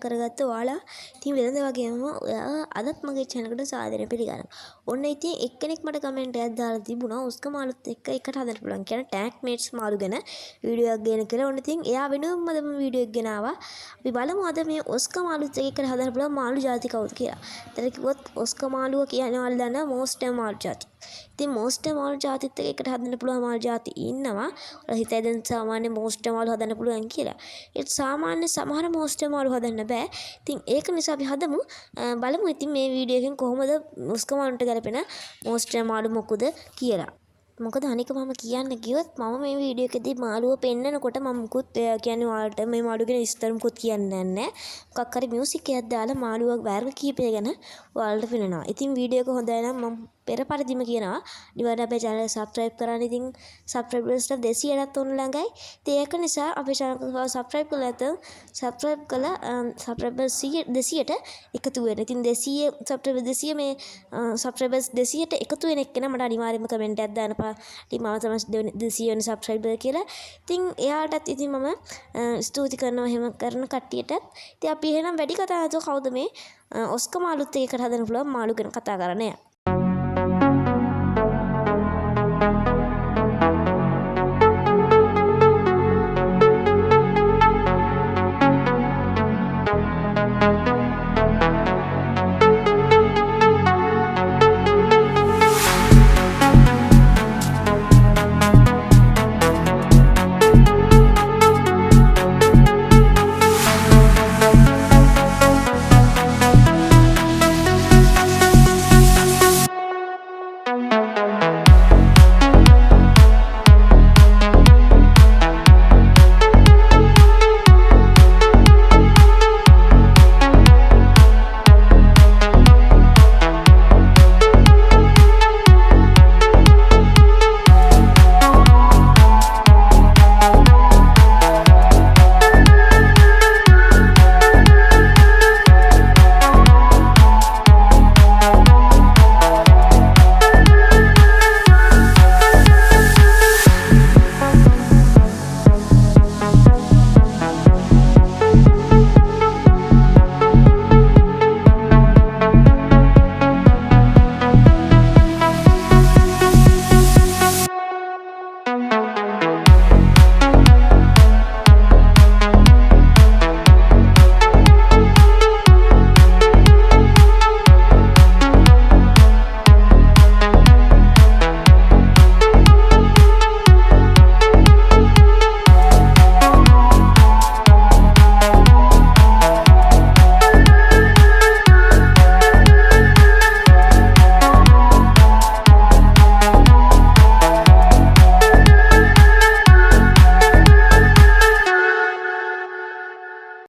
කරගත්ත ඔයාලා ඉතින් වෙනද වගේම ඔයා අදත් මගේ channel එකට සාදරයෙන් පිළිගන්නවා. ඔන්න ඉතින් එක්කෙනෙක් මට කමෙන්ට් එකක් දාලා තිබුණා ඔස්කා මාළුත් එක්ක එකට හදන්න පුළුවන් කියන ටැග් මේට්ස් මාළු ගැන වීඩියෝ එකක් ගෙන කියලා. ඔන්න ඉතින් එයා වෙනුවෙන්ම මම වීඩියෝ එක ගෙනාවා. අපි බලමු අද මේ ඔස්කා මාළුත් එක්ක එකට හදන්න පුළුවන් මාළු ಜಾති කවුද කියලා. එතන කිව්වොත් ඔස්කා මාළුව කියන්නේ ඔයාලා දන්නා මෝස්ටර් මාළු ಜಾති. ඉතින් මෝස්ටර් මාළු ಜಾතිත් එක්ක එකට හදන්න පුළුවන් මාළු ಜಾති ඉන්නවා. ඔයාලා හිතයි දැන් සාමාන්‍ය මෝස්ටර් මාළු හදන්න පුළුවන් කියලා. ඒත් සාමාන්‍ය සමහර මෝස්ටර් මාළු හදන්න බෑ. ඉතින් ඒක නිසා අපි හදමු බලමු ඉතින් මේ වීඩියෝ එකෙන් කොහොමද ඔස්කා මාළුන්ට ගැලපෙන මෝස්ටර් මාළු මොකද කියලා. මොකද අනික මම කියන්න කිව්වොත් මම මේ වීඩියෝ එකේදී මාළුව පෙන්නනකොට මම මුකුත් කියන්නේ ඔයාලට මේ මාළුව ගැන විස්තර මුකුත් කියන්නේ නැහැ. මොකක් හරි මියුසික් එකක් දාලා මාළුව වර්ග කීපය ගැන ඔයාලට පෙන්නනවා. ඉතින් වීඩියෝ එක හොඳයි නම් මම පෙර පරිදිම කියනවා අනිවාර්යයෙන් අපේ channel එක subscribe කරන්න. ඉතින් subscribers 200ට උන් ළඟයි. ඉතින් ඒක නිසා අපේ channel එක subscribe කරලා නැත්නම් subscribe කළා subscribers 200ට එකතු වෙන්න. ඉතින් 200 subscribers 200 මේ subscribers 200ට එකතු වෙන එක්කෙනා මට අනිවාර්යයෙන්ම කමෙන්ට් එකක් දාන්න. ඉතින් මම තමයි 200 වෙනි subscriber කියලා. ඉතින් එයාටත් ඉතින් මම ස්තුති කරනවා එහෙම කරන කට්ටියට. ඉතින් අපි එහෙනම් වැඩි කතා නැතුව කවුද මේ ඔස්කා මාළුත් එක්ක හදන්න පුළුවන් මාළු ගැන කතා කරන්නේ.